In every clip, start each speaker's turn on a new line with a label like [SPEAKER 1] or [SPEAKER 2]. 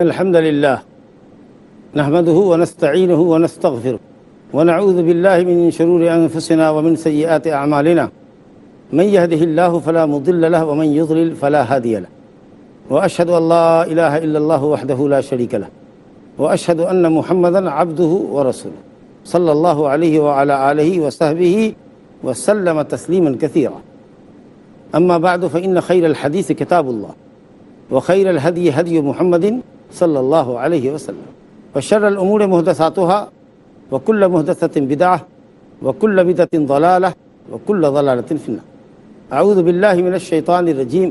[SPEAKER 1] الحمد لله نحمده ونستعينه ونستغفره ونعوذ بالله من شرور أنفسنا ومن سيئات أعمالنا من يهده الله فلا مضل له ومن يضلل فلا هادي له وأشهد أن لا إله إلا الله وحده لا شريك له وأشهد أن محمدا عبده ورسوله صلى الله عليه وعلى آله وصحبه وسلم تسليما كثيرا أما بعد فإن خير الحديث كتاب الله وخير الهدي هدي محمد صلى الله عليه وسلم وشر الأمور محدثاتها وكل محدثة بدعة وكل بدعة ضلالة وكل ضلالة في النار. أعوذ بالله من الشيطان الرجيم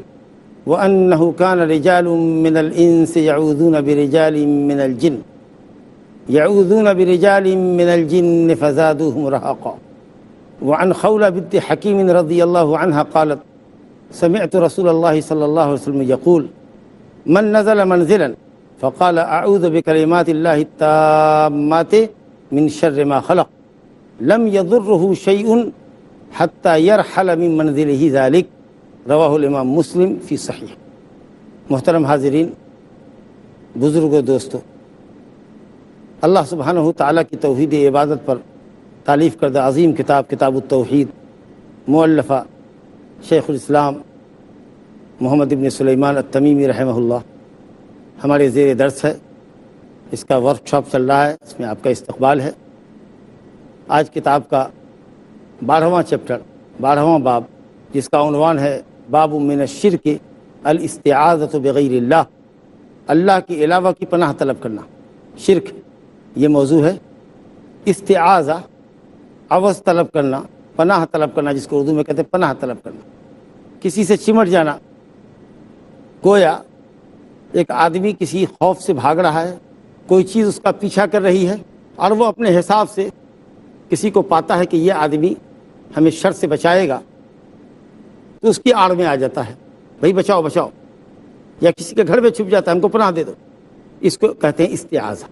[SPEAKER 1] وأنه كان رجال من الإنس يعوذون برجال من الجن فزادوهم رهقا. وعن خولة بنت حكيم رضي الله عنها قالت سمعت رسول الله صلى الله عليه وسلم يقول من نزل منزلا فقال أعوذ بكلمات الله التامات من شر ما خلق لم يضره شيء حتى يرحل من منزله ذلك رواہ الامام مسلم فی صحیح. محترم حاضرین، بزرگوں، دوستو، اللہ سبحانہ تعالیٰ کی توحید عبادت پر تالیف کردہ عظیم کتاب التوحید مؤلفہ شیخ الاسلام محمد ابن سلیمان التمیمی رحمہ اللہ ہمارے زیر درس ہے. اس کا ورکشاپ چل رہا ہے، اس میں آپ کا استقبال ہے. آج کتاب کا 12واں چیپٹر، 12واں باب، جس کا عنوان ہے باب من الشرک الاستعاذۃ بغیر اللہ، اللہ کے علاوہ کی پناہ طلب کرنا. شرک یہ موضوع ہے. استعاذہ عوض طلب کرنا، پناہ طلب کرنا، جس کو اردو میں کہتے ہیں پناہ طلب کرنا، کسی سے چمٹ جانا. گویا ایک آدمی کسی خوف سے بھاگ رہا ہے، کوئی چیز اس کا پیچھا کر رہی ہے، اور وہ اپنے حساب سے کسی کو پاتا ہے کہ یہ آدمی ہمیں شر سے بچائے گا، تو اس کی آڑ میں آ جاتا ہے، بھائی بچاؤ بچاؤ، یا کسی کے گھر میں چھپ جاتا ہے، ہم کو پناہ دے دو. اس کو کہتے ہیں استعاذہ.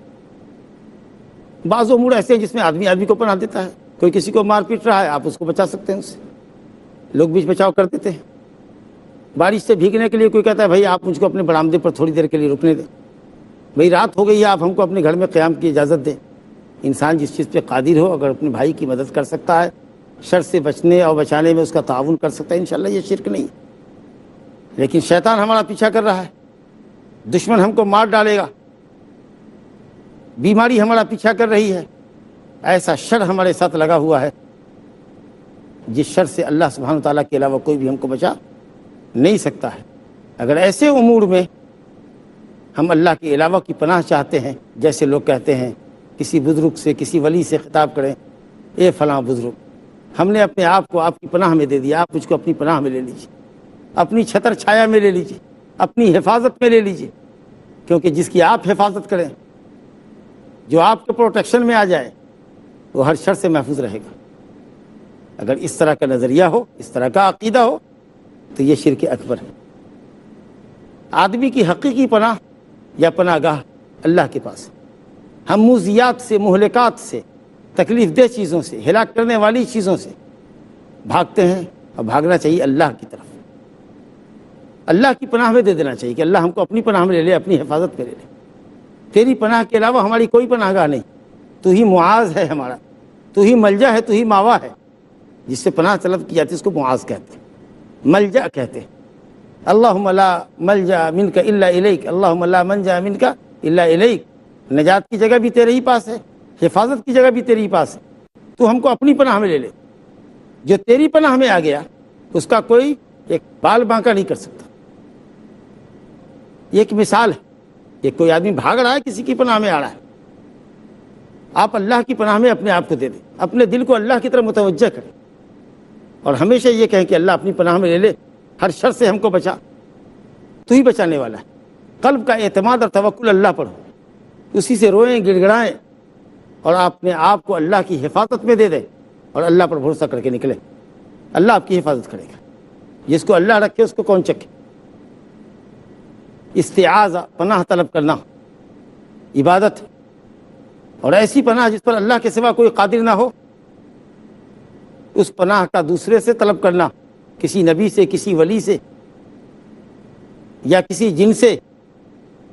[SPEAKER 1] بعض امور ایسے ہیں جس میں آدمی کو پناہ دیتا ہے. کوئی کسی کو مار پیٹ رہا ہے، آپ اس کو بچا سکتے ہیں. اس سے لوگ بیچ بچاؤ کر دیتے ہیں. بارش سے بھیگنے کے لیے کوئی کہتا ہے بھائی آپ مجھ کو اپنے برآمدے پر تھوڑی دیر کے لیے رکنے دیں، بھئی رات ہو گئی ہے، آپ ہم کو اپنے گھر میں قیام کی اجازت دیں. انسان جس چیز پہ قادر ہو، اگر اپنے بھائی کی مدد کر سکتا ہے، شر سے بچنے اور بچانے میں اس کا تعاون کر سکتا ہے، انشاءاللہ یہ شرک نہیں. لیکن شیطان ہمارا پیچھا کر رہا ہے، دشمن ہم کو مار ڈالے گا، بیماری ہمارا پیچھا کر رہی ہے، ایسا شر ہمارے ساتھ لگا ہوا ہے جس شر سے اللہ سبحانہ تعالیٰ کے علاوہ کوئی بھی ہم کو بچا نہیں سکتا ہے. اگر ایسے امور میں ہم اللہ کے علاوہ کی پناہ چاہتے ہیں، جیسے لوگ کہتے ہیں کسی بزرگ سے، کسی ولی سے خطاب کریں، اے فلاں بزرگ، ہم نے اپنے آپ کو آپ کی پناہ میں دے دیا، آپ مجھ کو اپنی پناہ میں لے لیجیے، اپنی چھتر چھایا میں لے لیجیے، اپنی حفاظت میں لے لیجیے. کیونکہ جس کی آپ حفاظت کریں، جو آپ کے پروٹیکشن میں آ جائے، وہ ہر شر سے محفوظ رہے گا. اگر اس طرح کا نظریہ ہو، اس طرح کا عقیدہ ہو، تو یہ شرک اکبر ہے. آدمی کی حقیقی پناہ یا پناہ گاہ اللہ کے پاس ہے. ہم موذیات سے، مہلکات سے، تکلیف دہ چیزوں سے، ہلاک کرنے والی چیزوں سے بھاگتے ہیں، اور بھاگنا چاہیے اللہ کی طرف. اللہ کی پناہ میں دے دینا چاہیے کہ اللہ ہم کو اپنی پناہ میں لے لے، اپنی حفاظت میں لے لے. تیری پناہ کے علاوہ ہماری کوئی پناہ گاہ نہیں. تو ہی معاذ ہے ہمارا، تو ہی ملجا ہے، تو ہی ماوا ہے. جس سے پناہ طلب کی جاتی ہے اس کو معاذ کہتے ہیں، ملجا کہتے ہیں. اللہم لا ملجا منک الا الیک، اللہم لا منجا منک الا الیک. نجات کی جگہ بھی تیرے ہی پاس ہے، حفاظت کی جگہ بھی تیرے ہی پاس ہے. تو ہم کو اپنی پناہ میں لے لے. جو تیری پناہ میں آ گیا اس کا کوئی ایک بال بانکا نہیں کر سکتا. یہ ایک مثال ہے کہ کوئی آدمی بھاگ رہا ہے، کسی کی پناہ میں آ رہا ہے. آپ اللہ کی پناہ میں اپنے آپ کو دے دیں، اپنے دل کو اللہ کی طرف متوجہ کریں، اور ہمیشہ یہ کہیں کہ اللہ اپنی پناہ میں لے لے، ہر شر سے ہم کو بچا، تو ہی بچانے والا ہے. قلب کا اعتماد اور توکل اللہ پر ہو، اسی سے روئیں، گڑ گڑائیں، اور اپنے آپ کو اللہ کی حفاظت میں دے دیں، اور اللہ پر بھروسہ کر کے نکلیں. اللہ آپ کی حفاظت کرے گا. جس کو اللہ رکھے اس کو کون چکے. استعاذہ، پناہ طلب کرنا، عبادت، اور ایسی پناہ جس پر اللہ کے سوا کوئی قادر نہ ہو، اس پناہ کا دوسرے سے طلب کرنا، کسی نبی سے، کسی ولی سے، یا کسی جن سے،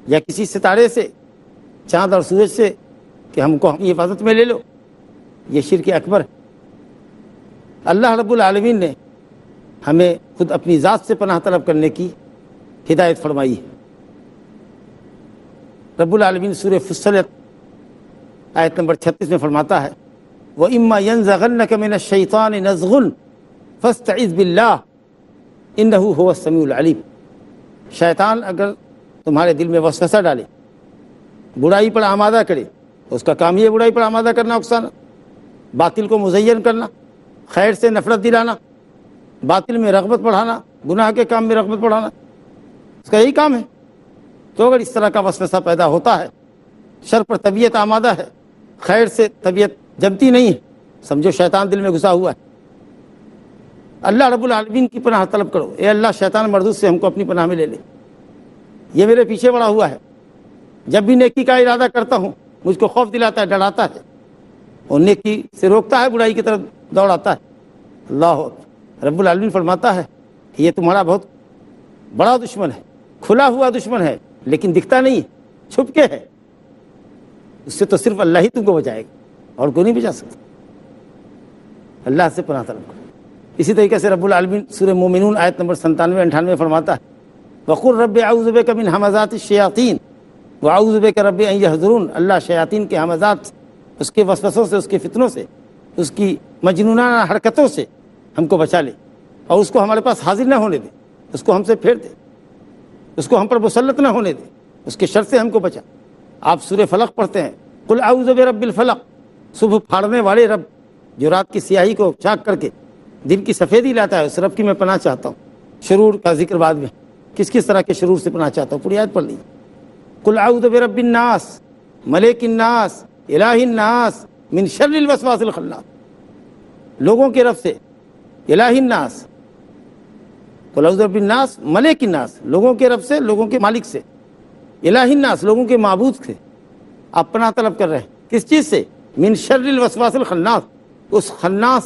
[SPEAKER 1] یا کسی ستارے سے، چاند اور سورج سے کہ ہم کو اپنی حفاظت میں لے لو، یہ شرک اکبر ہے۔ اللہ رب العالمین نے ہمیں خود اپنی ذات سے پناہ طلب کرنے کی ہدایت فرمائی ہے۔ رب العالمین سورہ فصلت آیت نمبر 36 میں فرماتا ہے وَإِمَّا يَنزَغَنَّكَ مِنَ الشَّيْطَانِ نَزْغٌ فَاسْتَعِذْ بِاللَّهِ إِنَّهُ هُوَ السَّمِيعُ الْعَلِيمُ۔ شیطان اگر تمہارے دل میں وسوسہ ڈالے، برائی پر آمادہ کرے، تو اس کا کام یہ برائی پر آمادہ کرنا، اکسانا، باطل کو مزین کرنا، خیر سے نفرت دلانا، باطل میں رغبت بڑھانا، گناہ کے کام میں رغبت بڑھانا، اس کا یہی کام ہے۔ تو اگر اس طرح کا وسوسہ پیدا ہوتا ہے، شر پر طبیعت آمادہ ہے، خیر سے طبیعت جمتی نہیں ہے، سمجھو شیطان دل میں گھسا ہوا ہے۔ اللہ رب العالمین کی پناہ طلب کرو، اے اللہ شیطان مردود سے ہم کو اپنی پناہ میں لے لے، یہ میرے پیچھے پڑا ہوا ہے، جب بھی نیکی کا ارادہ کرتا ہوں مجھ کو خوف دلاتا ہے، ڈراتا ہے، اور نیکی سے روکتا ہے، برائی کی طرف دوڑاتا ہے۔ اللہ رب العالمین فرماتا ہے کہ یہ تمہارا بہت بڑا دشمن ہے، کھلا ہوا دشمن ہے، لیکن دکھتا نہیں، چھپ کے ہے، اس سے تو صرف اللہ ہی تم کو بچائے گا، اور کوئی نہیں بچا سکتا۔ اللہ سے پناہ طلب کرو۔ اسی طریقے سے رب العالمین سورہ مومنون آیت نمبر 97-98 فرماتا ہے وَقُلْ رَبِّ أَعُوذُ بِكَ مِنْ هَمَزَاتِ الشَّيَاطِينِ وَأَعُوذُ بِكَ رَبِّ أَنْ يَحْضُرُونَ۔ اللہ شیاطین کے ہمزات، اس کے وسوسوں سے، اس کے فتنوں سے، اس کی مجنونانہ حرکتوں سے ہم کو بچا لے، اور اس کو ہمارے پاس حاضر نہ ہونے دے، اس کو ہم سے پھیر دے، اس کو ہم پر مسلط نہ ہونے دے، اس کے شر سے ہم کو بچا۔ آپ سورہ فلق پڑھتے ہیں قُلْ أَعُوذُ بِرَبِّ الْفَلَقِ، صبح پھاڑنے والے رب جو رات کی سیاہی کو چاک کر کے دن کی سفیدی لاتا ہے، اس رب کی میں پناہ چاہتا ہوں۔ شرور کا ذکر بعد میں، کس کس طرح کے شرور سے پناہ چاہتا ہوں، پوری آیت پڑھ لیجیے۔ قُلْ أَعُوذُ بِرَبِّ النَّاسِ مَلِكِ النَّاسِ إِلَٰهِ النَّاسِ مِنْ شَرِّ الْوَسْوَاسِ الْخَنَّاسِ، لوگوں کے رب سے، الٰہ الناس، قُلْ أَعُوذُ بِرَبِّ النَّاسِ مَلِكِ النَّاسِ، لوگوں کے رب سے، لوگوں کے مالک سے، الٰہ الناس، لوگوں کے معبود سے آپ پناہ طلب کر رہے ہیں، کس چیز سے؟ من شر الوسواس الخناس، اس خناس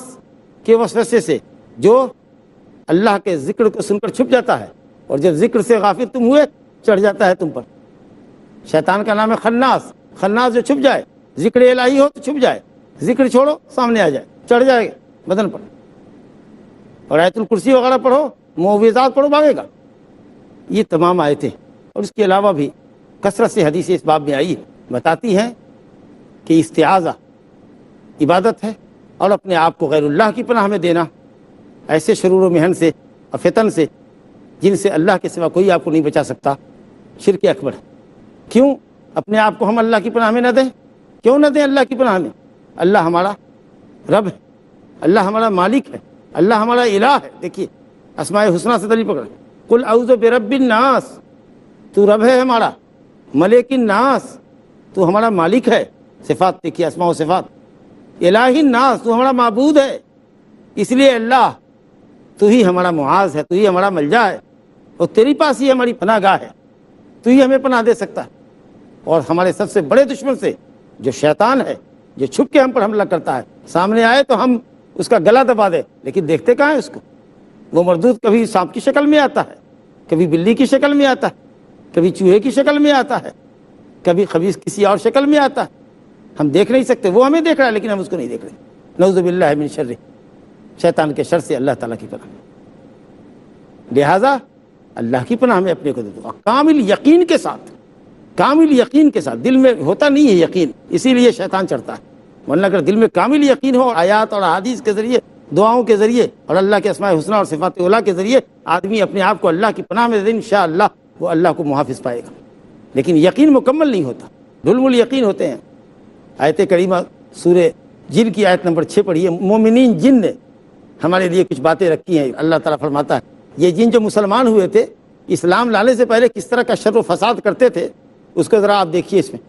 [SPEAKER 1] کے وسوسے سے جو اللہ کے ذکر کو سن کر چھپ جاتا ہے، اور جب ذکر سے غافل تم ہوئے چڑھ جاتا ہے تم پر۔ شیطان کا نام ہے خناس، خناس جو چھپ جائے، ذکر الہی ہو تو چھپ جائے، ذکر چھوڑو سامنے آ جائے، چڑھ جائے گا بدن پر، اور آیت الکرسی وغیرہ پڑھو، معوذات پڑھو، بھاگے گا۔ یہ تمام آیتیں اور اس کے علاوہ بھی کثرت سے حدیثیں اس باب میں آئی بتاتی ہیں کہ استعاذہ عبادت ہے، اور اپنے آپ کو غیر اللہ کی پناہ میں دینا ایسے شرور و محن سے اور فتن سے جن سے اللہ کے سوا کوئی آپ کو نہیں بچا سکتا، شرک اکبر ہے۔ کیوں اپنے آپ کو ہم اللہ کی پناہ میں نہ دیں؟ کیوں نہ دیں اللہ کی پناہ میں؟ اللہ ہمارا رب ہے، اللہ ہمارا مالک ہے، اللہ ہمارا الہ ہے۔ دیکھیے اسماء الحسنی سے دلیل پکڑیں، قُلْ أَعُوذُ بِرَبِّ النَّاسِ، تو رب ہے ہمارا، ملک الناس، تو ہمارا مالک ہے، صفات دیکھیے، اسماء و صفات، الہ الناس، تو ہمارا معبود ہے، اس لیے اللہ تو ہی ہمارا معاذ ہے، تو ہی ہمارا ملجا ہے، اور تیری پاس ہی ہماری پناہ گاہ ہے، تو ہی ہمیں پناہ دے سکتا ہے۔ اور ہمارے سب سے بڑے دشمن سے جو شیطان ہے، جو چھپ کے ہم پر حملہ کرتا ہے، سامنے آئے تو ہم اس کا گلا دبا دیں، لیکن دیکھتے کہاں ہیں اس کو؟ وہ مردود کبھی سانپ کی شکل میں آتا ہے، کبھی بلی کی شکل میں آتا ہے، کبھی چوہے کی شکل میں آتا ہے، کبھی خبیث کسی اور شکل میں آتا ہے، ہم دیکھ نہیں سکتے، وہ ہمیں دیکھ رہا ہے لیکن ہم اس کو نہیں دیکھ رہے۔ نعوذ باللہ من شر، شیطان کے شر سے اللہ تعالیٰ کی پناہ، لہٰذا اللہ کی پناہ میں اپنے کو دے دو، کامل یقین کے ساتھ، کامل یقین کے ساتھ۔ دل میں ہوتا نہیں ہے یقین، اسی لیے شیطان چڑھتا ہے، ورنہ اگر دل میں کامل یقین ہو، آیات اور احادیث کے ذریعے، دعاؤں کے ذریعے، اور اللہ کے اسماء الحسنی اور صفات اولیٰ کے ذریعے آدمی اپنے آپ کو اللہ کی پناہ میں دے، انشاءاللہ وہ اللہ کو محافظ پائے گا۔ لیکن یقین مکمل نہیں ہوتا، ڈھلمل یقین ہوتے ہیں۔ آیت کریمہ سورہ جن کی آیت نمبر 6 پڑھیے، مومنین جن نے ہمارے لیے کچھ باتیں رکھی ہیں۔ اللہ تعالیٰ فرماتا ہے یہ جن جو مسلمان ہوئے تھے، اسلام لانے سے پہلے کس طرح کا شر و فساد کرتے تھے، اس کو ذرا آپ دیکھیے۔ اس میں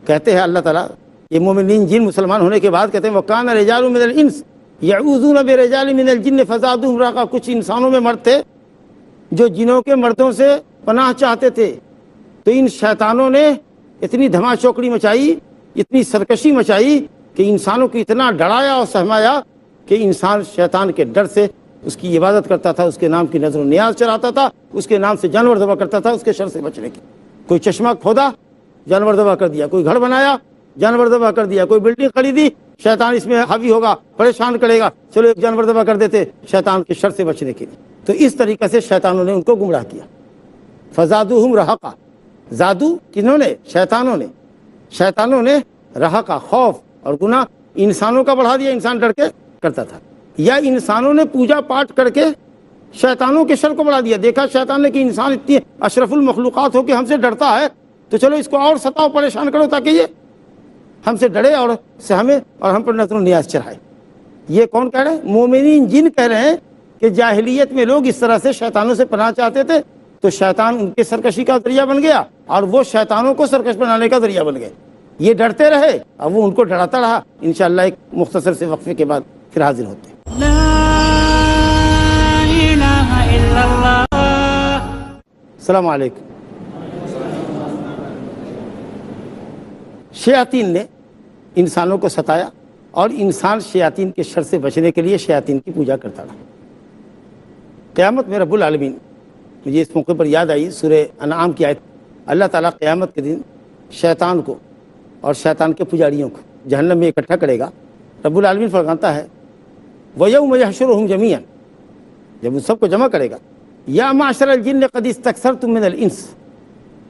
[SPEAKER 1] کہتے ہیں اللہ تعالیٰ، یہ مومنین جن مسلمان ہونے کے بعد کہتے ہیں وَكَانَ رِجَالٌ مِّنَ الْإِنسِ يَعُوذُونَ بِرِجَالٍ مِّنَ الْجِنِّ فَزَادُوهُمْ رَهَقًا، کچھ انسانوں میں مرد تھے جو جنوں کے مردوں سے پناہ چاہتے تھے، تو ان شیطانوں نے اتنی دھما چوکڑی مچائی، اتنی سرکشی مچائی کہ انسانوں کو اتنا ڈرایا اور سہمایا کہ انسان شیطان کے ڈر سے اس کی عبادت کرتا تھا، اس کے نام کی نظر و نیاز چڑھاتا تھا، اس کے نام سے جانور ذبح کرتا تھا، اس کے شر سے بچنے کی۔ کوئی چشمہ کھودا جانور ذبح کر دیا، کوئی گھر بنایا جانور ذبح کر دیا، کوئی بلڈنگ خریدی شیطان اس میں حاوی ہوگا پریشان کرے گا، چلو ایک جانور ذبح کر دیتے شیطان کے شر سے بچنے کے لیے۔ تو اس طریقے سے شیطانوں نے ان کو گمراہ کیا۔ فزادوہم رہقا، زادو کنہوں نے؟ شیطانوں نے رہقا خوف اور گناہ انسانوں کا بڑھا دیا، انسان ڈر کے کرتا تھا، یا انسانوں نے پوجا پاٹ کر کے شیطانوں کے شر کو بڑھا دیا۔ دیکھا شیطان نے کہ انسان اتنی اشرف المخلوقات ہو کے ہم سے ڈرتا ہے، تو چلو اس کو اور ستاؤ پریشان کرو تاکہ یہ ہم سے ڈرے اور سے ہمیں اور ہم پر نظر و نیاز چڑھائے۔ یہ کون کہہ رہے ہیں؟ مومنین جن کہہ رہے ہیں کہ جاہلیت میں لوگ اس طرح سے شیطانوں سے پناہ چاہتے تھے تو شیطان ان کے سرکشی کا ذریعہ بن گیا اور وہ شیطانوں کو سرکش بنانے کا ذریعہ بن گئے۔ یہ ڈرتے رہے اور وہ ان کو ڈراتا رہا۔ انشاءاللہ ایک مختصر سے وقفے کے بعد پھر حاضر ہوتے ہیں۔
[SPEAKER 2] لا الہ الا اللہ۔
[SPEAKER 1] السلام علیکم۔ شیاطین نے انسانوں کو ستایا اور انسان شیاطین کے شر سے بچنے کے لیے شیاطین کی پوجا کرتا رہا۔ قیامت میں رب العالمین، مجھے اس موقع پر یاد آئی سورہ انعام کی آیت، اللہ تعالیٰ قیامت کے دن شیطان کو اور شیطان کے پجاریوں کو جہنم میں اکٹھا کرے گا۔ رب العالمین فرماتا ہے وَيَوْمَ يَحْشُرُهُمْ جَمِيعًا، جب ان سب کو جمع کرے گا، یا معشر الجن قد استکثرتم من الانس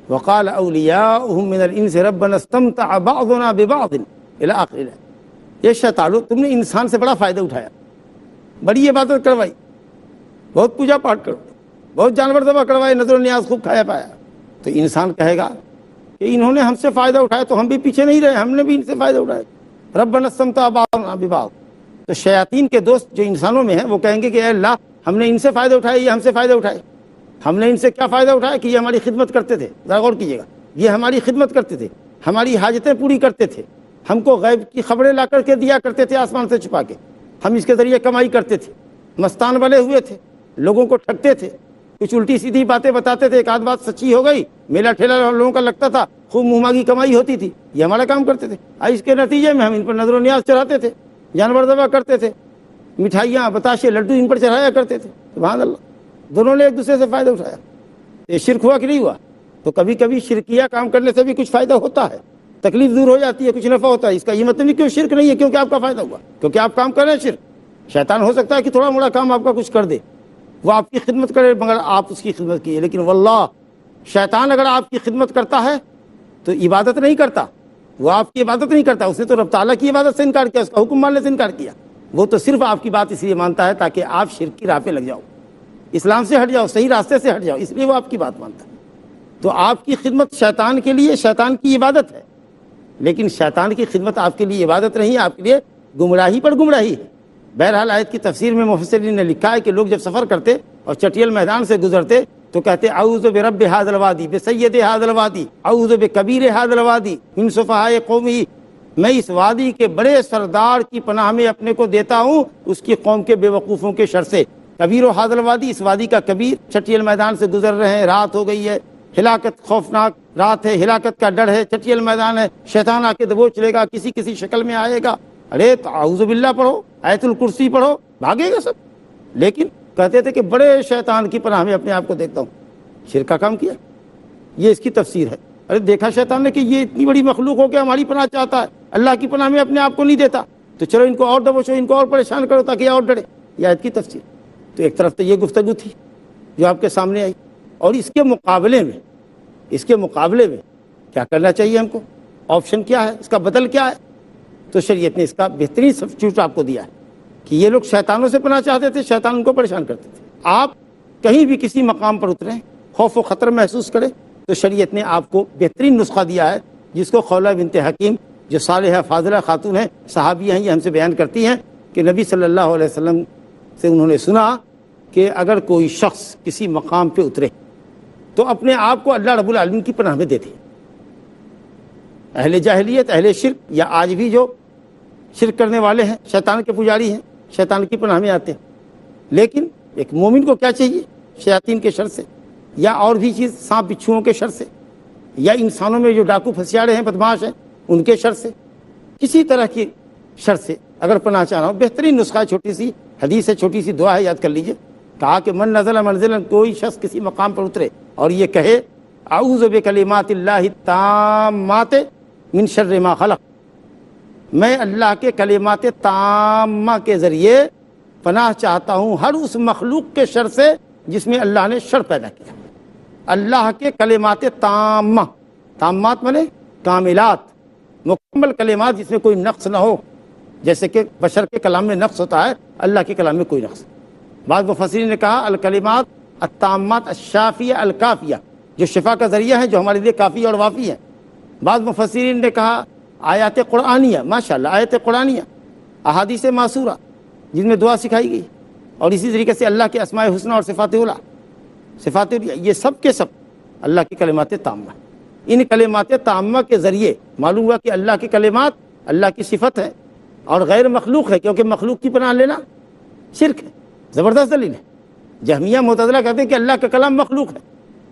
[SPEAKER 1] وقال اولیاؤہم من الانس ربنا استمتع بعضنا ببعض الی آخر۔ یہ شیطانوں، تم نے انسان سے بڑا فائدہ اٹھایا، بڑی عبادت کروائی، بہت پوجا پاٹ کروائی، بہت جانور ذبح کروائے، نظر و نیاز خوب کھایا پایا، تو انسان کہے گا کہ انہوں نے ہم سے فائدہ اٹھایا تو ہم بھی پیچھے نہیں رہے، ہم نے بھی ان سے فائدہ اٹھایا۔ ربنا استمتع بعضنا ببعض، تو شیاطین کے دوست جو انسانوں میں ہیں وہ کہیں گے کہ اے اللہ ہم نے ان سے فائدہ اٹھایا، یہ ہم سے فائدہ اٹھائے۔ ہم نے ان سے کیا فائدہ اٹھایا کہ یہ ہماری خدمت کرتے تھے، ذرا غور کیجیے گا، یہ ہماری خدمت کرتے تھے، ہماری حاجتیں پوری کرتے تھے، ہم کو غیب کی خبریں لا کر کے دیا کرتے تھے آسمان سے چھپا کے، ہم اس کے ذریعے کمائی کرتے تھے، مستان بنے ہوئے تھے، لوگوں کو ٹھگتے تھے، کچھ الٹی سیدھی باتیں بتاتے تھے، ایک آدھ بات سچی ہو گئی، میلہ ٹھیلا لوگوں کا لگتا تھا، خوب منہ مانگی کمائی ہوتی تھی، یہ ہمارا کام کرتے تھے۔ اس کے نتیجے میں ہم ان پر نظر و نیاز چڑھاتے تھے، جانور ذبح کرتے تھے، مٹھائیاں بتاشے لڈو ان پر چڑھایا کرتے تھے۔ سبحان اللہ، دونوں نے ایک دوسرے سے فائدہ اٹھایا۔ یہ شرک ہوا کہ نہیں ہوا؟ تو کبھی کبھی شرکیہ کام کرنے سے بھی کچھ فائدہ ہوتا ہے، تکلیف دور ہو جاتی ہے، کچھ نفع ہوتا ہے، اس کا یہ مطلب نہیں کہ شرک نہیں ہے کیونکہ آپ کا فائدہ ہوا، کیونکہ آپ کام کر رہے ہیں۔ شرک شیطان ہو سکتا ہے کہ تھوڑا موڑا کام آپ کا کچھ کر دے، وہ آپ کی خدمت کرے مگر آپ اس کی خدمت کیے، لیکن واللہ شیطان اگر آپ کی خدمت کرتا ہے تو عبادت نہیں کرتا، وہ آپ کی عبادت نہیں کرتا، اس نے تو رب تعالیٰ کی عبادت سے انکار کیا، اس کا حکم ماننے سے انکار کیا۔ وہ تو صرف آپ کی بات اس لیے مانتا ہے تاکہ آپ شرک کی راہ پہ لگ جاؤ، اسلام سے ہٹ جاؤ، صحیح راستے سے ہٹ جاؤ، اس لیے وہ آپ کی بات مانتا ہے۔ تو آپ کی خدمت شیطان کے لیے شیطان کی عبادت ہے، لیکن شیطان کی خدمت آپ کے لیے عبادت نہیں ہے، آپ کے لیے گمراہی پر گمراہی ہے۔ بہرحال آیت کی تفسیر میں مفسرین نے لکھا ہے کہ لوگ جب سفر کرتے اور چٹیل میدان سے گزرتے تو کہتے اعوذ برب ھذا الوادی بسید ھذا الوادی اعوذ بکبیر ھذا الوادی من سفہاء قومی، میں اس وادی کے بڑے سردار کی پناہ میں اپنے کو دیتا ہوں اس کی قوم کے بے وقوفوں کے شر سے۔ کبیر و ھذا الوادی، اس وادی کا کبیر، چٹیل میدان سے گزر رہے ہیں، رات ہو گئی ہے، ہلاکت خوفناک رات ہے، ہلاکت کا ڈر ہے، چٹیل میدان ہے، شیطان آ کے دبوچ لے گا، کسی شکل میں آئے گا، ارے تو اعوذ باللہ پڑھو، آیت الکرسی پڑھو، بھاگے گا سب۔ لیکن کہتے تھے کہ بڑے شیطان کی پناہ میں اپنے آپ کو دیکھتا ہوں، شرک کا کام کیا۔ یہ اس کی تفسیر ہے۔ ارے دیکھا شیطان نے کہ یہ اتنی بڑی مخلوق ہو کے ہماری پناہ چاہتا ہے، اللہ کی پناہ میں اپنے آپ کو نہیں دیتا، تو چلو ان کو اور دبوچو، ان کو اور پریشان کرو تاکہ اور ڈرے۔ یہ آیت کی تفسیر۔ تو ایک طرف تو یہ گفتگو تھی جو آپ کے سامنے آئی، اور اس کے مقابلے میں کیا کرنا چاہیے ہم کو، آپشن کیا ہے، اس کا بدل کیا ہے؟ تو شریعت نے اس کا بہترین سبسٹیوٹ آپ کو دیا ہے کہ یہ لوگ شیطانوں سے پناہ چاہتے تھے، شیطان ان کو پریشان کرتے تھے۔ آپ کہیں بھی کسی مقام پر اتریں، خوف و خطر محسوس کریں، تو شریعت نے آپ کو بہترین نسخہ دیا ہے، جس کو خولہ بنت حکیم جو صالحہ فاضلہ خاتون ہیں، صحابی ہیں، یہ ہم سے بیان کرتی ہیں کہ نبی صلی اللہ علیہ وسلم سے انہوں نے سنا کہ اگر کوئی شخص کسی مقام پہ اترے تو اپنے آپ کو اللہ رب العالمین کی پناہ میں دیتے۔ اہل جاہلیت، اہل شرک، یا آج بھی جو شرک کرنے والے ہیں، شیطان کے پجاری ہیں، شیطان کی پناہ میں آتے ہیں۔ لیکن ایک مومن کو کیا چاہیے؟ شیاطین کے شر سے، یا اور بھی چیز، سانپ بچھوؤں کے شر سے، یا انسانوں میں جو ڈاکو پھنسیاڑے ہیں، بدماش ہیں، ان کے شر سے، کسی طرح کی شر سے اگر پناہ چاہنا ہو، بہترین نسخہ ہے، چھوٹی سی حدیث ہے، چھوٹی سی دعا ہے، یاد کر لیجئے۔ کہا کہ من نزل منزلا، کوئی شخص کسی مقام پر اترے اور یہ کہے اعوذ بکلمات اللہ التامات من شر ما خلق، میں اللہ کے کلمات تامہ کے ذریعے پناہ چاہتا ہوں ہر اس مخلوق کے شر سے جس میں اللہ نے شر پیدا کیا۔ اللہ کے کلمات تامہ، تامات مانے کاملات، مکمل کلمات جس میں کوئی نقص نہ ہو، جیسے کہ بشر کے کلام میں نقص ہوتا ہے، اللہ کے کلام میں کوئی نقص۔ بعض مفسرین نے کہا الکلمات التامات الشافیہ الکافیہ، جو شفا کا ذریعہ ہے، جو ہمارے لیے کافی اور وافی ہے۔ بعض مفسرین نے کہا آیات قرآنیہ، ماشاءاللہ آیات قرآنیہ، احادیث معصورہ جن میں دعا سکھائی گئی، اور اسی طریقے سے اللہ کے اسماء حسنہ اور صفات علی، صفات علیہ، یہ سب کے سب اللہ کی کلمات تامہ۔ ان کلمات تامہ کے ذریعے معلوم ہوا کہ اللہ کی کلمات اللہ کی صفت ہے اور غیر مخلوق ہے، کیونکہ مخلوق کی پناہ لینا شرک ہے۔ زبردست دلیل ہے۔ جہمیہ معتزلہ کہتے ہیں کہ اللہ کا کلام مخلوق ہے،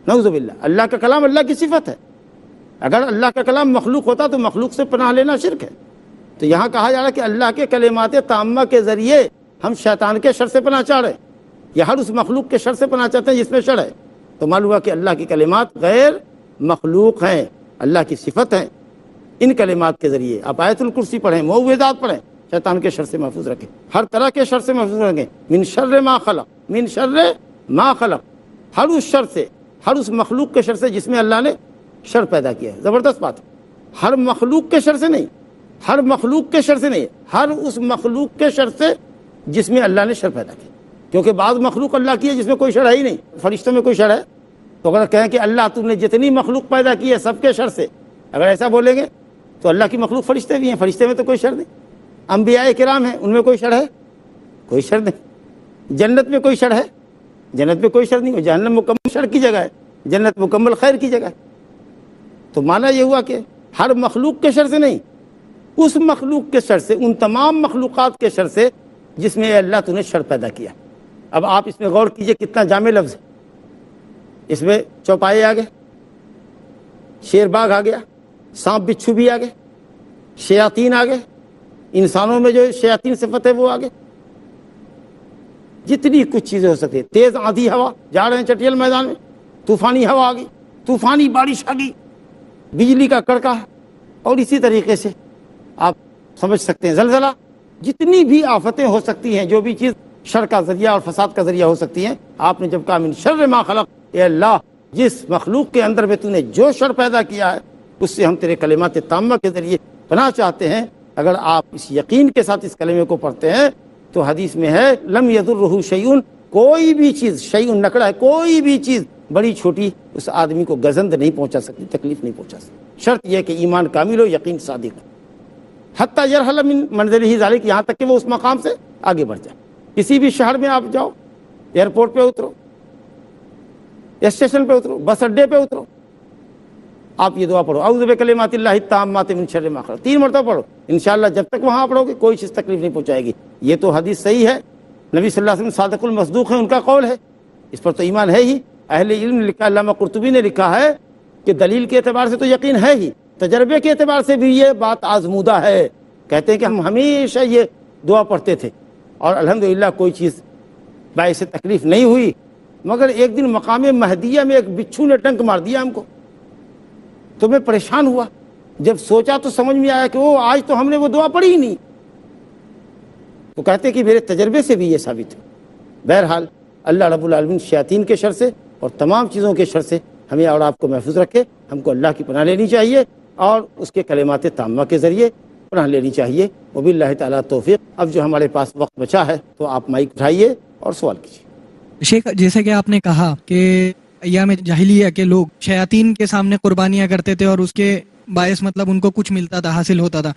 [SPEAKER 1] نعوذ باللہ، اللہ کا کلام اللہ کی صفت ہے۔ اگر اللہ کا کلام مخلوق ہوتا تو مخلوق سے پناہ لینا شرک ہے۔ تو یہاں کہا جا رہا ہے کہ اللہ کے کلمات تامہ کے ذریعے ہم شیطان کے شر سے پناہ چاہ رہے ہیں، یا ہر اس مخلوق کے شر سے پناہ چاہتے ہیں جس میں شر ہے۔ تو معلوم ہوا کہ اللہ کی کلمات غیر مخلوق ہیں، اللہ کی صفت ہیں۔ ان کلمات کے ذریعے آپ آیت الکرسی پڑھیں، معوذات پڑھیں، شیطان کے شر سے محفوظ رکھیں، ہر طرح کے شر سے محفوظ رکھیں۔ من شر ما خلق، من شر ما خلق، ہر اس شر سے، ہر اس مخلوق کے شر سے جس میں اللہ نے شر پیدا کیا ہے۔ زبردست بات ہے۔ ہر مخلوق کے شر سے نہیں، ہر مخلوق کے شر سے نہیں، ہر اس مخلوق کے شر سے جس میں اللہ نے شر پیدا کیا۔ کیونکہ بعض مخلوق اللہ کی ہے جس میں کوئی شر ہے ہی نہیں، فرشتوں میں کوئی شر ہے، تو اگر کہیں کہ اللہ تم نے جتنی مخلوق پیدا کی ہے سب کے شر سے، اگر ایسا بولیں گے تو اللہ کی مخلوق فرشتے بھی ہیں، فرشتے میں تو کوئی شر نہیں۔ انبیاء کرام ہیں، ان میں کوئی شر ہے؟ کوئی شر نہیں۔ جنت میں کوئی شر ہے؟ جنت میں کوئی شر نہیں، وہ جہنم مکمل شر کی جگہ ہے، جنت مکمل خیر کی جگہ ہے۔ تو معنی یہ ہوا کہ ہر مخلوق کے شر سے نہیں، اس مخلوق کے شر سے، ان تمام مخلوقات کے شر سے جس میں اللہ تو نے شر پیدا کیا۔ اب آپ اس میں غور کیجئے کتنا جامع لفظ ہے۔ اس میں چوپائے آ گئے، شیر باغ آ گیا، سانپ بچھو بھی آ گئے، شیاطین آ گئے، انسانوں میں جو شیاطین صفت ہے وہ آ گئے، جتنی کچھ چیزیں ہو سکتی ہیں۔ تیز آندھی ہوا، جا رہے ہیں چٹیل میدان میں، طوفانی ہوا آ گئی، طوفانی بارش آ گئی، بجلی کا کڑکا، اور اسی طریقے سے آپ سمجھ سکتے ہیں زلزلہ، جتنی بھی آفتیں ہو سکتی ہیں، جو بھی چیز شر کا ذریعہ اور فساد کا ذریعہ ہو سکتی ہیں۔ آپ نے جب کہا من شر ما خلق، اے اللہ جس مخلوق کے اندر میں تو نے جو شر پیدا کیا ہے اس سے ہم تیرے کلمات تامہ کے ذریعے پناہ چاہتے ہیں۔ اگر آپ اس یقین کے ساتھ اس کلمے کو پڑھتے ہیں تو حدیث میں ہے لم یضرہ شیء، کوئی بھی چیز، شیء نکڑا ہے، کوئی بھی چیز بڑی چھوٹی اس آدمی کو گزند نہیں پہنچا سکتی، تکلیف نہیں پہنچا سکتی۔ شرط یہ کہ ایمان کامل ہو، یقین صادق ہو، حتی یرحل من منزلہ ذالک، یہاں تک کہ وہ اس مقام سے آگے بڑھ جائے۔ کسی بھی شہر میں آپ جاؤ، ایئرپورٹ پہ اترو، اسٹیشن پہ اترو، بس اڈے پہ اترو، آپ یہ دعا پڑھو، اعوذ بکلمات اللہ التامات من شر ما خلق، 3 مرتبہ پڑھو۔ انشاءاللہ جب تک وہاں پڑھو گے کوئی چیز تکلیف نہیں پہنچائے گی۔ یہ تو حدیث صحیح ہے، نبی صلی اللہ علیہ وسلم صادق المصدوق ہے، ان کا قول ہے، اس پر تو ایمان ہے ہی۔ اہل علم نے لکھا، علامہ قرطبی نے لکھا ہے کہ دلیل کے اعتبار سے تو یقین ہے ہی، تجربے کے اعتبار سے بھی یہ بات آزمودہ ہے۔ کہتے ہیں کہ ہم ہمیشہ یہ دعا پڑھتے تھے اور الحمدللہ کوئی چیز باعث تکلیف نہیں ہوئی، مگر ایک دن مقام مہدیہ میں ایک بچھو نے ٹنک مار دیا ہم کو، تو میں پریشان ہوا۔ جب سوچا تو سمجھ میں آیا کہ وہ آج تو ہم نے وہ دعا پڑھی ہی نہیں۔ تو کہتے کہ میرے تجربے سے بھی یہ ثابت ہے۔ بہرحال اللہ رب العالمین شیاطین کے شر سے اور تمام چیزوں کے شر سے ہمیں اور آپ کو محفوظ رکھے۔ ہم کو اللہ کی پناہ لینی چاہیے اور اس کے کلمات تامہ کے ذریعے پناہ لینی چاہیے۔ وباللہ تعالیٰ توفیق۔ اب جو ہمارے پاس وقت بچا ہے تو آپ مائک اٹھائیے اور سوال کیجیے۔
[SPEAKER 3] شیخ، جیسے کہ آپ نے کہا کہ ایام جاہلیہ کے لوگ شیاطین کے سامنے قربانیاں کرتے تھے اور اس کے باعث مطلب ان کو کچھ ملتا تھا، حاصل ہوتا تھا،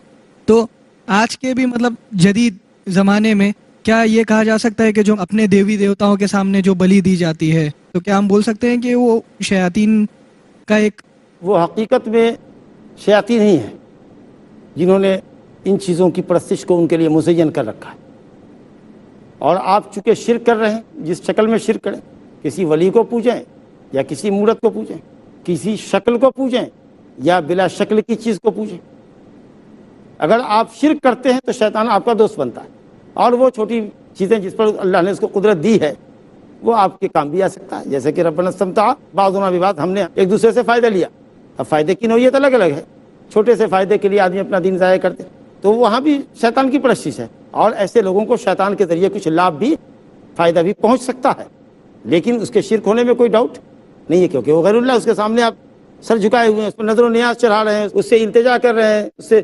[SPEAKER 3] تو آج کے بھی مطلب جدید زمانے میں کیا یہ کہا جا سکتا ہے کہ جو اپنے دیوی دیوتاؤں کے سامنے جو بلی دی جاتی ہے، تو کیا ہم بول سکتے ہیں کہ وہ شیاطین کا ایک،
[SPEAKER 1] وہ حقیقت میں شیاطین ہی ہیں جنہوں نے ان چیزوں کی پرستش کو ان کے لیے مزین کر رکھا ہے۔ اور آپ چونکہ شرک کر رہے ہیں، جس شکل میں شرک کریں، کسی ولی کو پوجیں یا کسی مورت کو پوجیں، کسی شکل کو پوجیں یا بلا شکل کی چیز کو پوجیں، اگر آپ شرک کرتے ہیں تو شیطان آپ کا دوست بنتا ہے، اور وہ چھوٹی چیزیں جس پر اللہ نے اس کو قدرت دی ہے وہ آپ کے کام بھی آ سکتا ہے. جیسے کہ ربنا استمتع بعضنا ببعض, ہم نے ایک دوسرے سے فائدہ لیا. اب فائدے کی نوعیت الگ الگ ہے. چھوٹے سے فائدے کے لیے آدمی اپنا دین ضائع کرتے تو وہاں بھی شیطان کی پرستش ہے, اور ایسے لوگوں کو شیطان کے ذریعے کچھ لابھ بھی فائدہ بھی پہنچ سکتا ہے, لیکن اس کے شرک ہونے میں کوئی ڈاؤٹ نہیں ہے, کیونکہ وہ غیر اللہ, اس کے سامنے آپ سر جھکائے ہوئے ہیں, اس پر نظر و نیاز چڑھا رہے ہیں, اس سے التجا کر رہے ہیں, اس سے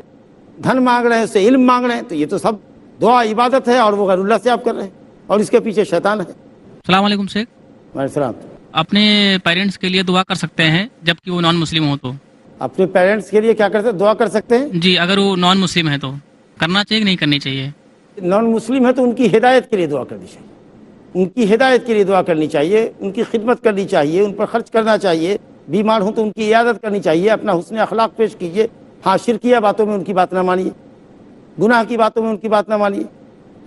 [SPEAKER 1] دھن مانگ رہے ہیں, اس سے علم مانگ رہے ہیں, تو یہ تو سب دعا عبادت ہے, اور وہ غیر اللہ سے آپ کر رہے ہیں, اور اس کے پیچھے شیطان ہے.
[SPEAKER 4] السلام علیکم شیخ.
[SPEAKER 1] وعلیکم السلام.
[SPEAKER 4] اپنے پیرنٹس کے لیے دعا کر سکتے ہیں جبکہ وہ نان مسلم ہو تو؟
[SPEAKER 1] اپنے پیرنٹس کے لیے کیا کرتے ہیں؟ دعا کر سکتے ہیں.
[SPEAKER 4] جی, اگر وہ نان مسلم ہے تو کرنا چاہیے کہ نہیں کرنی چاہیے؟
[SPEAKER 1] نان مسلم ہے تو ان کی ہدایت کے لیے دعا کرنی چاہیے, ان کی ہدایت کے لیے دعا کرنی چاہیے, ان کی خدمت کرنی چاہیے, ان پر خرچ کرنا چاہیے, بیمار ہوں تو ان کی عیادت کرنی چاہیے, اپنا حسن اخلاق پیش کیجیے. ہاں, شرکیہ باتوں میں ان کی بات نہ مانیے, گناہ کی باتوں میں ان کی بات نہ مانیے.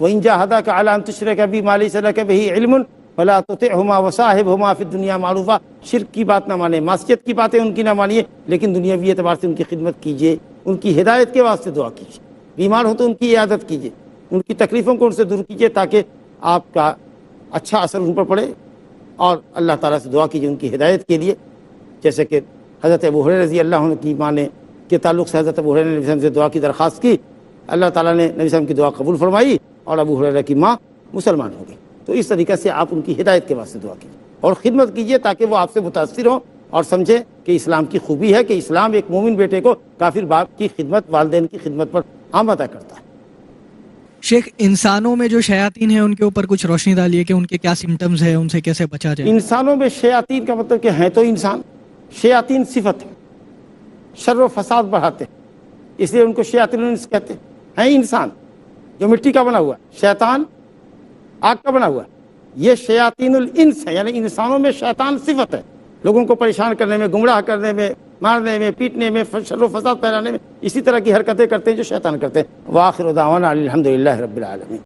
[SPEAKER 1] وَإِن جَاهَدَاكَ عَلَىٰ أَن تُشْرِكَ بِي مَا لَيْسَ لَكَ بِهِ عِلْمٌ فَلَا تُطِعْهُمَا وَصَاحِبْهُمَا فِي الدُّنْيَا مَعْرُوفًا. شرک کی بات نہ مانیں, معصیت کی باتیں ان کی نہ مانیے, لیکن دنیاوی اعتبار سے ان کی خدمت کیجیے, ان کی ہدایت کے واسطے دعا کیجیے. بیمار ہو تو ان کی عیادت کیجیے, ان کی تکلیفوں کو ان سے دور کیجیے, تاکہ آپ کا اچھا اثر ان پر پڑے, اور اللہ تعالیٰ سے دعا کیجیے ان کی ہدایت کے لیے. جیسے کہ حضرت ابو ہریرہ رضی اللہ عنہ کی ماں نے کے تعلق سے حضرت ابو ہریرہ نے نبی صلی اللہ علیہ وسلم سے دعا کی درخواست کی, اللہ تعالیٰ نے نبی صلی اللہ علیہ وسلم کی دعا قبول فرمائی, اور ابو ہریرہ کی ماں مسلمان ہو گئی. تو اس طریقے سے آپ ان کی ہدایت کے واسطے دعا کیجیے اور خدمت کیجیے, تاکہ وہ آپ سے متاثر ہوں اور سمجھیں کہ اسلام کی خوبی ہے کہ اسلام ایک مومن بیٹے کو کافر باپ کی خدمت, والدین کی خدمت پر آمادہ کرتا ہے.
[SPEAKER 3] شیخ, انسانوں میں جو شیاطین ہیں ان کے اوپر کچھ روشنی ڈالیے کہ ان کے کیا سمٹمز ہیں, ان سے کیسے بچا جائے.
[SPEAKER 1] انسانوں میں شیاطین کا مطلب کہ ہیں تو انسان, شیاطین صفت ہے, شر و فساد بڑھاتے ہیں, اس لیے ان کو شیاطین الانس کہتے ہیں. انسان جو مٹی کا بنا ہوا ہے, شیطان آگ کا بنا ہوا ہے, یہ شیاطین الانس ہے, یعنی انسانوں میں شیطان صفت ہے, لوگوں کو پریشان کرنے میں, گمراہ کرنے میں, مارنے میں, پیٹنے میں, شر و فساد پھیلانے میں, اسی طرح کی حرکتیں کرتے ہیں جو شیطان کرتے ہیں. وآخر دعوانا الحمدللہ رب العالمین.